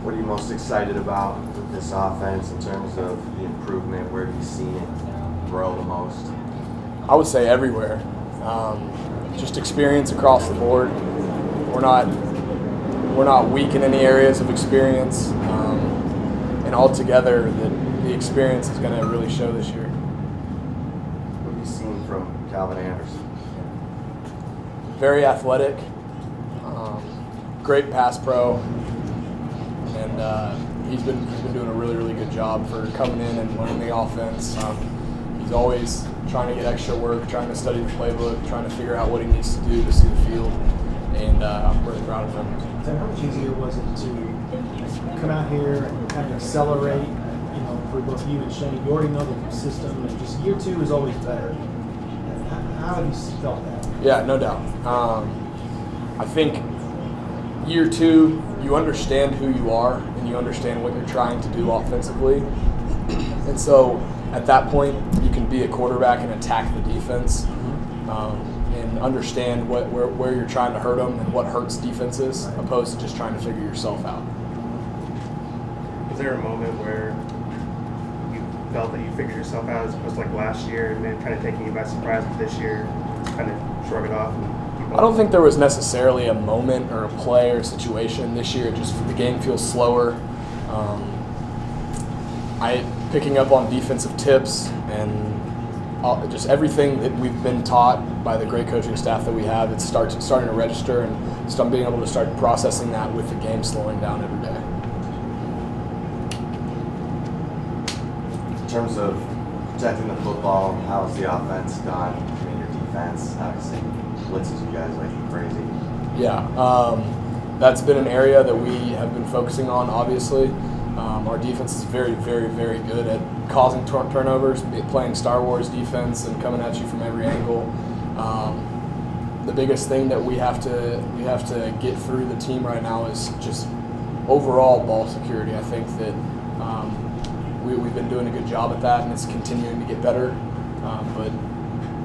What are you most excited about with this offense in terms of the improvement? Where have you seen it grow the most? I would say everywhere. Just experience across the board. We're not weak in any areas of experience, and altogether the experience is going to really show this year. What have you seen from Calvin Anderson? Very athletic, great pass pro, and he's been doing a really good job for coming in and learning the offense. He's always trying to get extra work, trying to study the playbook, trying to figure out what he needs to do to see the field, and I'm really proud of him. So how much easier was it to come out here and kind of accelerate, for both you and Shane? You already know the system, and just year two is always better. How have you felt that? Yeah, no doubt. I think year two, you understand who you are and you understand what you're trying to do offensively. And so at that point, you can be a quarterback and attack the defense and understand where you're trying to hurt them and what hurts defenses, opposed to just trying to figure yourself out. Was there a moment where you felt that you figured yourself out as opposed to like last year and then kind of taking you by surprise with this year, kind of shrug it off? And I don't think there was necessarily a moment or a play or situation this year. Just the game feels slower. Picking up on defensive tips and just everything that we've been taught by the great coaching staff that we have, it's starting to register, and so I'm being able to start processing that with the game slowing down every day. In terms of protecting the football, how's the offense done? I mean, your defense obviously blitzes you guys like crazy. Yeah, that's been an area that we have been focusing on, obviously. Our defense is very good at causing turnovers, playing Star Wars defense and coming at you from every angle. The biggest thing that we have to get through the team right now is just overall ball security. I think that we've been doing a good job at that, and it's continuing to get better. But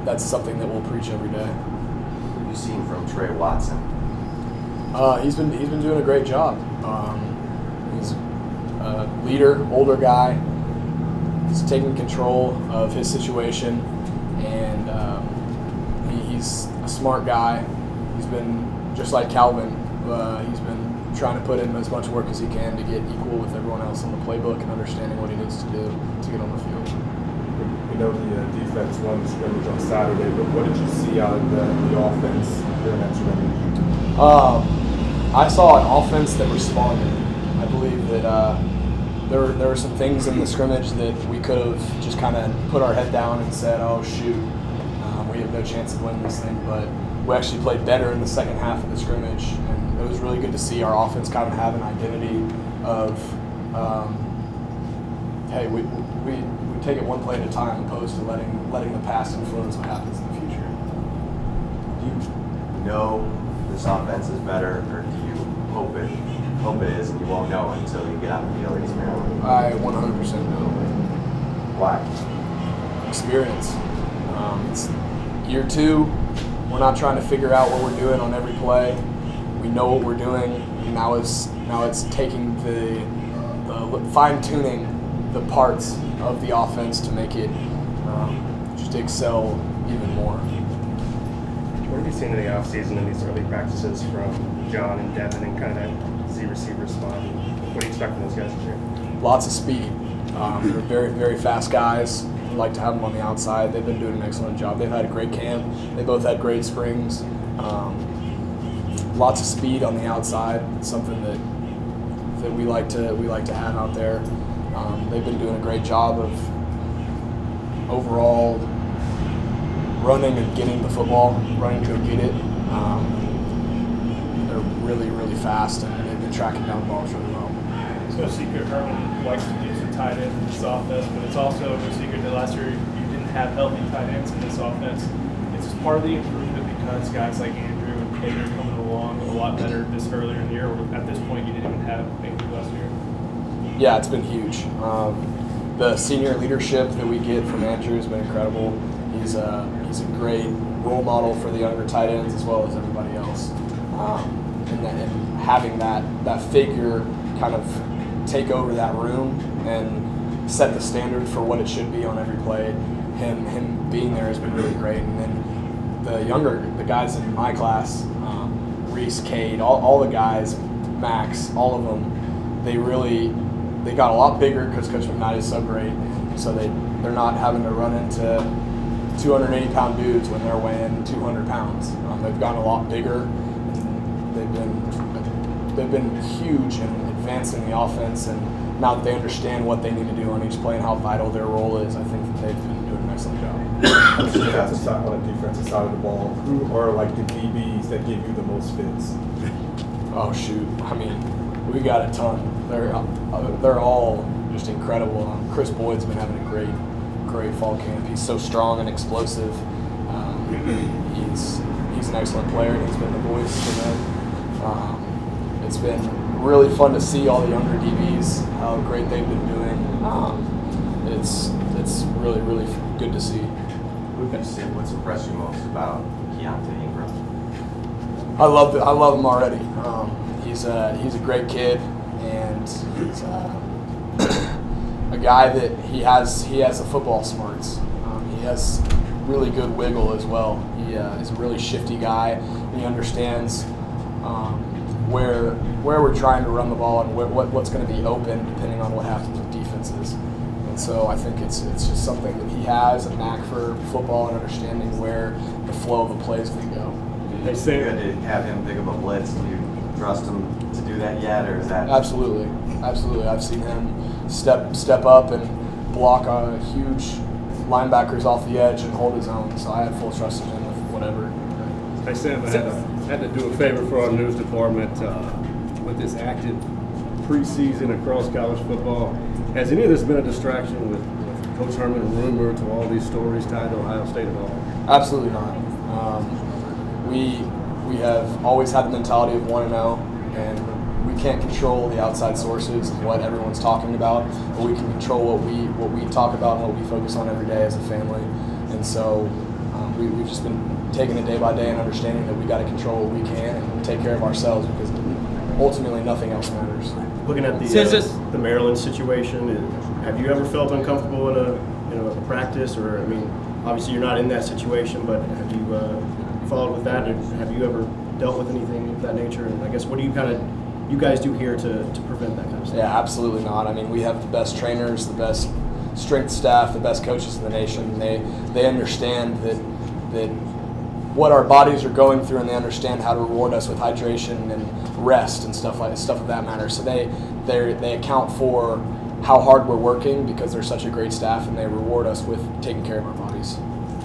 that's something that we'll preach every day. What have you seen from Trey Watson? He's been doing a great job. He's a leader, older guy. He's taking control of his situation, and he's a smart guy. He's been, just like Calvin, he's been trying to put in as much work as he can to get equal with everyone else in the playbook and understanding what he needs to do to get on the field. We know the defense won the scrimmage on Saturday, but what did you see out of the offense during that scrimmage? I saw an offense that responded. I believe that there were some things in the scrimmage that we could have just kind of put our head down and said, oh, shoot, we have no chance of winning this thing. But we actually played better in the second half of the scrimmage, and it was really good to see our offense kind of have an identity of, hey, we take it one play at a time, opposed to letting the past influence what happens in the future. Do you know this offense is better, or do you hope it is, and you won't know until you get out the field against Maryland? I 100% know. Why? Experience. It's year two. We're not trying to figure out what we're doing on every play. We know what we're doing. And now it's taking the fine tuning the parts of the offense to make it just excel even more. What have you seen in the offseason in these early practices from John and Devin and kind of that Z receiver spot? What do you expect from those guys this year? Lots of speed. They're very fast guys. I'd like to have them on the outside. They've been doing an excellent job. They've had a great camp. They both had great springs. Lots of speed on the outside. It's something that we like to have out there. They've been doing a great job of overall running and getting the football, running to go get it. They're really fast, and they've been tracking down balls really well. It's no secret Herman likes to use a tight end in this offense, but it's also no secret that last year you didn't have healthy tight ends in this offense. It's just part of the improvement because guys like Andrew and Kate are coming along a lot better this earlier in the year. At this point, you didn't even have Andrew last year. Yeah, it's been huge. The senior leadership that we get from Andrew has been incredible. He's a great role model for the younger tight ends as well as everybody else. And having that figure kind of take over that room and set the standard for what it should be on every play. Him being there has been really great. And then the guys in my class, Reese, Cade, all the guys, Max, all of them, they got a lot bigger because Coach McKnight is so great. So they're not having to run into 280-pound dudes when they're weighing 200 pounds. They've gotten a lot bigger. And they've been huge in advancing the offense, and now that they understand what they need to do on each play and how vital their role is, I think that they've been doing an excellent job. On the defensive side of the ball, who are like the DBs that give you the most fits? Oh shoot! I mean, we got a ton. They're all just incredible. Chris Boyd's been having a great fall camp. He's so strong and explosive. He's an excellent player, and he's been the voice for them. It's been really fun to see all the younger DBs, how great they've been doing. It's really good to see. What's impressed you most about Keontae Ingram? I love him already. He's a great kid, and he's a guy that he has the football smarts. He has really good wiggle as well. He is a really shifty guy, and he understands where we're trying to run the ball and what's going to be open depending on what happens with defenses. And so I think it's just something that he has, a knack for football and understanding where the flow of the plays can go. Hey, you had to have him pick up a blitz. Do you trust him to do that yet, or is that? Absolutely. I've seen him step up and block huge linebackers off the edge and hold his own. So I have full trust in him with whatever. Hey Sam, I had to do a favor for our news department with this active preseason across college football. Has any of this been a distraction with Coach Herman rumor to all these stories tied to Ohio State at all? Absolutely not. We have always had the mentality of 1-0, and we can't control the outside sources of what everyone's talking about, but we can control what we talk about and what we focus on every day as a family. And so we've just been taking it day by day and understanding that we got to control what we can and take care of ourselves, because ultimately nothing else matters. Looking at the Maryland situation, have you ever felt uncomfortable in a practice, or I mean, obviously you're not in that situation, but have you followed with that? Have you ever dealt with anything of that nature? And I guess what do you guys do here to prevent that kind of stuff? Yeah, absolutely not. I mean, we have the best trainers, the best strength staff, the best coaches in the nation. They understand that what our bodies are going through, and they understand how to reward us with hydration and rest and stuff of that matter. So they account for how hard we're working because they're such a great staff, and they reward us with taking care of our bodies.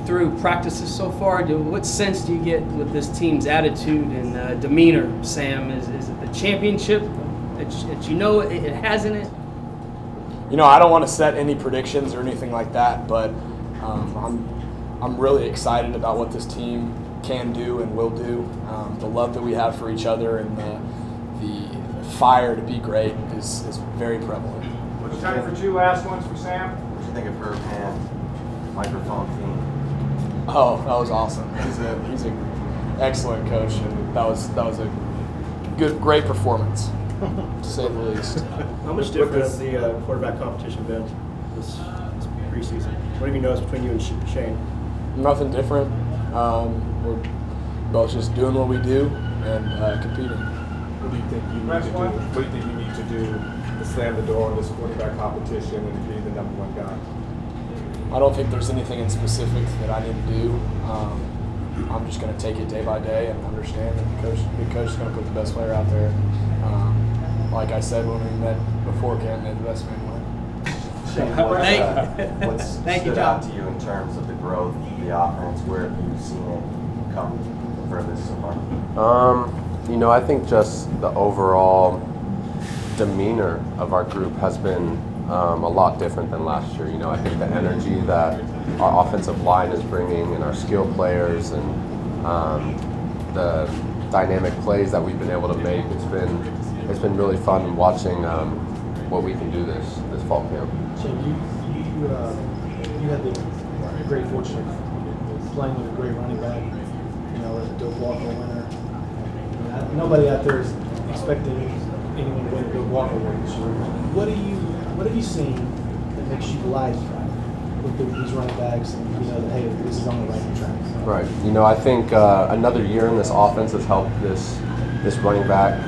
Through practices so far, what sense do you get with this team's attitude and demeanor, Sam? Is it the championship that you know it has in it? You know, I don't want to set any predictions or anything like that, but I'm really excited about what this team can do and will do. The love that we have for each other and the fire to be great is very prevalent. Time for two last ones for Sam. What do you think of Herb Hand, microphone fiend? Oh, that was awesome. He's an excellent coach, and that was a great performance, to say the least. How much different has the quarterback competition been this preseason? What have you noticed between you and Shane? Nothing different. We're both just doing what we do and competing. What do you think you need to do? What do you think you need to do to slam the door on this quarterback competition and be the number one guy? I don't think there's anything in specific that I need to do. I'm just going to take it day by day and understand that the coach is going to put the best player out there. Like I said when we met before camp, may the best man win. Shane, what's stood out to you in terms of the growth of the offense? Where have you seen it come furthest so far? I think just the overall demeanor of our group has been a lot different than last year. I think the energy that our offensive line is bringing and our skill players and the dynamic plays that we've been able to make, it's been really fun watching what we can do this fall camp. Shane, you had the great fortune of playing with a great running back, as a Doak Walker winner. Nobody out there is expecting anyone to win a Doak Water Warriors. What have you seen that makes you like with these running backs and you know that, hey, this is on the right track? Right. You know, I think another year in this offense has helped this running back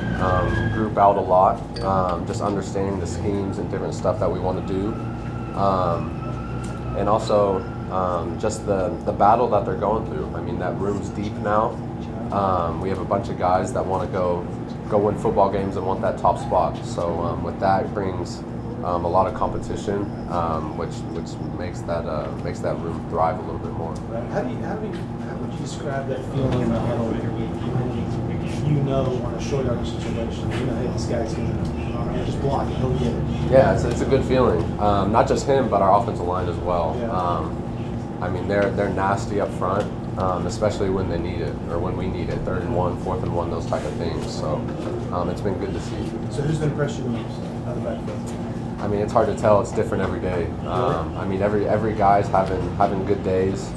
group out a lot. Just understanding the schemes and different stuff that we want to do, and also just the battle that they're going through. I mean, that room's deep now. We have a bunch of guys that want to go win football games and want that top spot. So with that, it brings a lot of competition, which makes that room thrive a little bit more. How would you describe that feeling in the huddle when you know on a short yardage situation, you know, hey, this guy's gonna just block it, he'll get it? Yeah, it's a good feeling. Not just him, but our offensive line as well. Yeah. I mean, they're nasty up front, especially when they need it or when we need it. 3rd and 1, 4th and 1, those type of things. So it's been good to see. So who's been impressed you the most out of the backfield? I mean, it's hard to tell. It's different every day. I mean, every guy's having good days.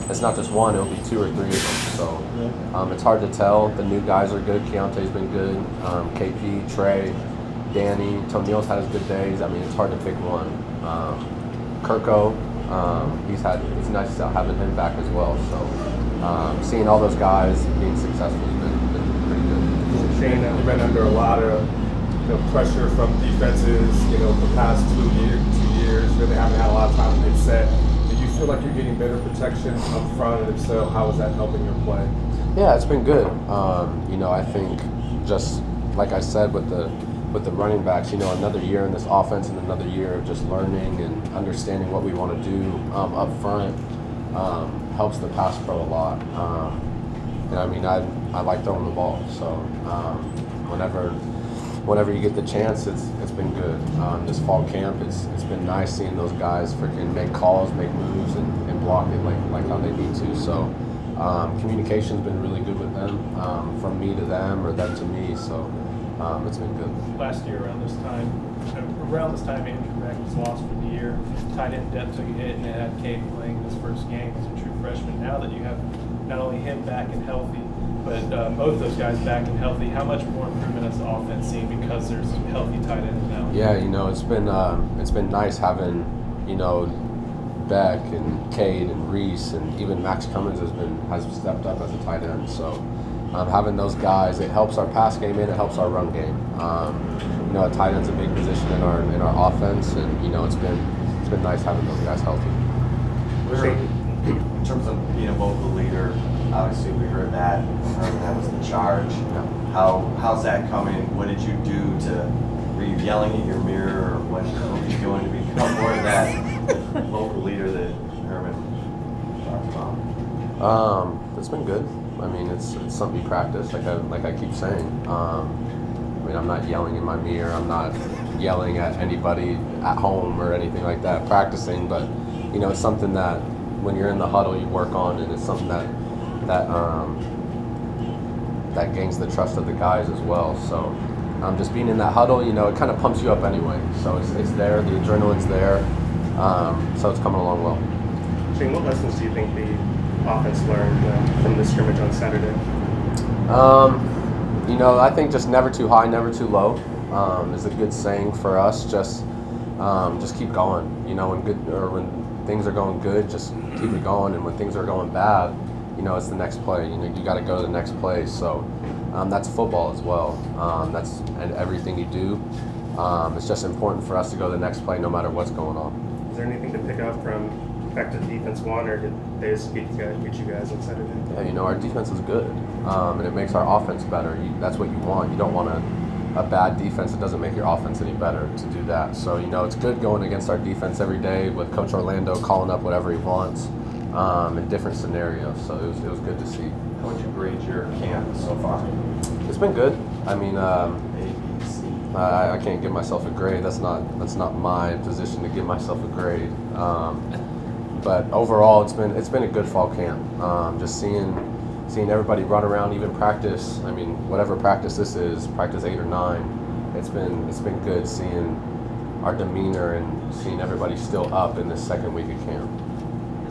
It's not just one; it'll be 2 or 3 of them. So it's hard to tell. The new guys are good. Keontae's been good. KP, Trey, Danny, Tonil's had his good days. I mean, it's hard to pick one. Kirko, it's nice having him back as well. So seeing all those guys being successful has been pretty good. Shane, you've been under a lot of pressure from defenses, the past 2 years, really haven't had a lot of time to get set. Do you feel like you're getting better protection up front, and if so, how is that helping your play? Yeah, it's been good. I think just like I said with the running backs, another year in this offense and another year of just learning and understanding what we want to do up front helps the pass pro a lot. And I mean, I like throwing the ball, so whenever you get the chance, it's been good. This fall camp, it's been nice seeing those guys freaking make calls, make moves, and block it like how they need to. So communication's been really good with them, from me to them or them to me. So it's been good. Last year around this time, Andrew Beck was lost for the year. Tight end depth took a hit, and it had Cade playing his first game as a true freshman. Now that you have not only him back and healthy, but both those guys back and healthy, how much more improvement has the offense seen because there's healthy tight ends now? Yeah, it's been nice having Beck and Cade and Reese and even Max Cummins has stepped up as a tight end. So having those guys, it helps our pass game and it helps our run game. A tight end's a big position in our offense, and it's been nice having those guys healthy. In terms of being a vocal leader, obviously we heard that that was the charge. How's that coming? What did you do were you yelling at your mirror, or what were you doing to become more of that vocal leader that Herman talked about? It's been good. I mean, it's something you practice, like I keep saying. I mean, I'm not yelling in my mirror. I'm not yelling at anybody at home or anything like that. Practicing, but it's something that when you're in the huddle you work on, and it's something that gains the trust of the guys as well. So just being in that huddle, it kind of pumps you up anyway. So it's there, the adrenaline's there. So it's coming along well. Shane, what lessons do you think the offense learned from the scrimmage on Saturday? I think just never too high, never too low is a good saying for us. Just keep going. When things are going good, just keep it going. And when things are going bad, it's the next play. You got to go to the next play. So that's football as well. That's everything you do. It's just important for us to go to the next play no matter what's going on. Is there anything to pick up from the fact that the defense won, or did they just beat you guys on Saturday? Yeah, our defense is good, and it makes our offense better. That's what you want. You don't want a bad defense. It doesn't make your offense any better to do that. So, it's good going against our defense every day with Coach Orlando calling up whatever he wants in different scenarios. So it was good to see. How would you grade your camp so far? It's been good. I mean, A, B, C. I can't give myself a grade. That's not my position to give myself a grade. But overall, it's been a good fall camp. Just seeing everybody run around, even practice. I mean, whatever practice this is, practice 8 or 9. It's been good seeing our demeanor and seeing everybody still up in this second week of camp.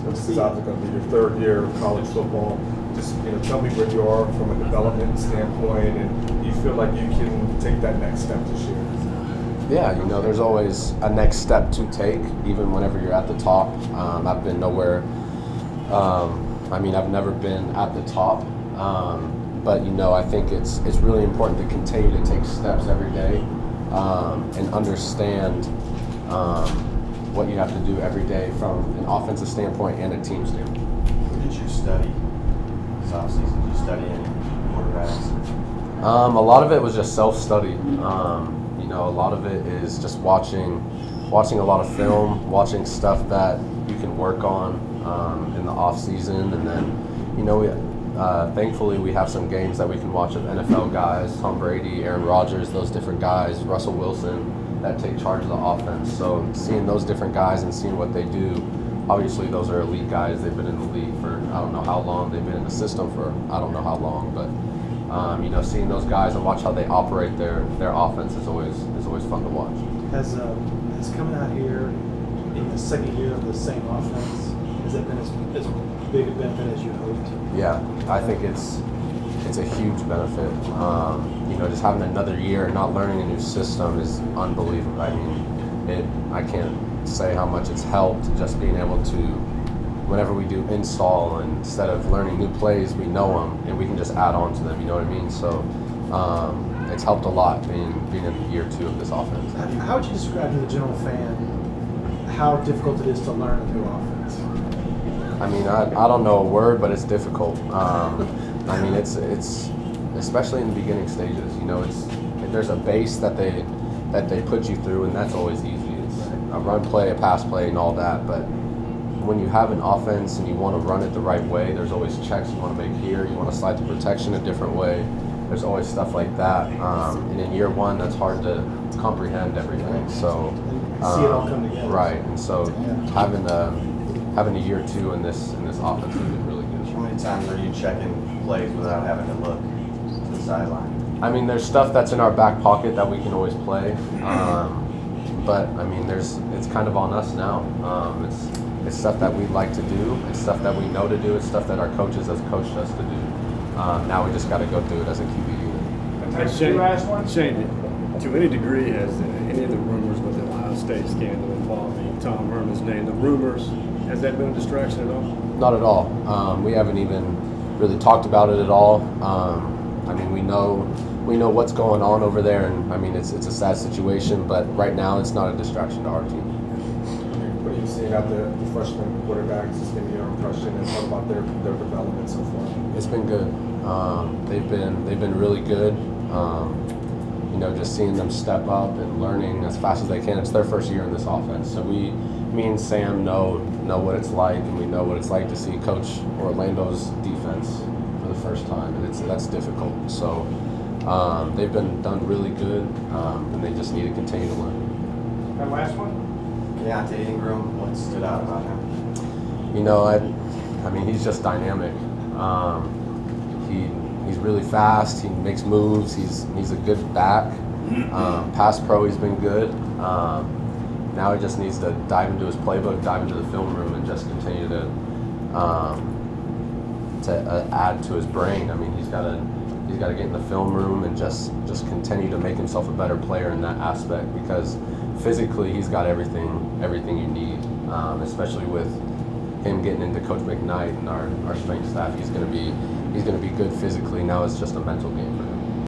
So this is obviously going to be your 3rd year of college football. just tell me where you are from a development standpoint, and do you feel like you can take that next step this year? Yeah, there's always a next step to take, even whenever you're at the top. I've been nowhere. I've never been at the top, but I think it's really important to continue to take steps every day and understand what you have to do every day from an offensive standpoint and a team standpoint. What did you study this offseason? Did you study any quarterbacks? A lot of it was just self-study. A lot of it is just watching a lot of film, watching stuff that you can work on in the off season, and then thankfully we have some games that we can watch of NFL guys, Tom Brady, Aaron Rodgers, those different guys, Russell Wilson, that take charge of the offense. So seeing those different guys and seeing what they do, obviously those are elite guys. They've been in the league for I don't know how long. They've been in the system for I don't know how long, but. Seeing those guys and watch how they operate their offense is always fun to watch. Has coming out here in the second year of the same offense, has that been as big a benefit as you hoped? Yeah, I think it's a huge benefit. Just having another year and not learning a new system is unbelievable. I can't say how much it's helped just being able to. Whenever we do install, and instead of learning new plays, we know them and we can just add on to them. You know what I mean? So it's helped a lot being in year 2 of this offense. How would you describe to the general fan how difficult it is to learn a new offense? I don't know a word, but it's difficult. It's especially in the beginning stages. There's a base that they put you through, and that's always easy. It's a run play, a pass play, and all that, but when you have an offense and you want to run it the right way, there's always checks you want to make here. You want to slide the protection a different way. There's always stuff like that. And in year 1, that's hard to comprehend everything. So see it all come together. Right. And so having a year 2 in this offense has been really good. How many times are you checking plays without having to look to the sideline? There's stuff that's in our back pocket that we can always play. But it's kind of on us now. It's stuff that we like to do. It's stuff that we know to do. It's stuff that our coaches have coached us to do. Now we just got to go do it as a QB unit. Shane, to any degree, has any of the rumors with the Ohio State scandal involving Tom Herman's name, the rumors, has that been a distraction at all? Not at all. We haven't even really talked about it at all. We know what's going on over there, and it's a sad situation. But right now, it's not a distraction to our team. What are you seeing out the freshman quarterbacks? Just give me your impression and talk about their development so far. It's been good. They've been really good. Just seeing them step up and learning as fast as they can. It's their first year in this offense, so me and Sam know what it's like, and we know what it's like to see Coach Orlando's defense for the first time, and that's difficult. So they've been done really good, and they just need to continue to learn. That last one? Deontay Ingram, what stood out about him? He's just dynamic. He's really fast. He makes moves. He's a good back. Pass pro, he's been good. Now he just needs to dive into his playbook, dive into the film room, and just continue to add to his brain. He's got to get in the film room and just continue to make himself a better player in that aspect, because physically he's got everything you need, especially with him getting into Coach McKnight and our strength staff. He's going to be good physically. Now it's just a mental game.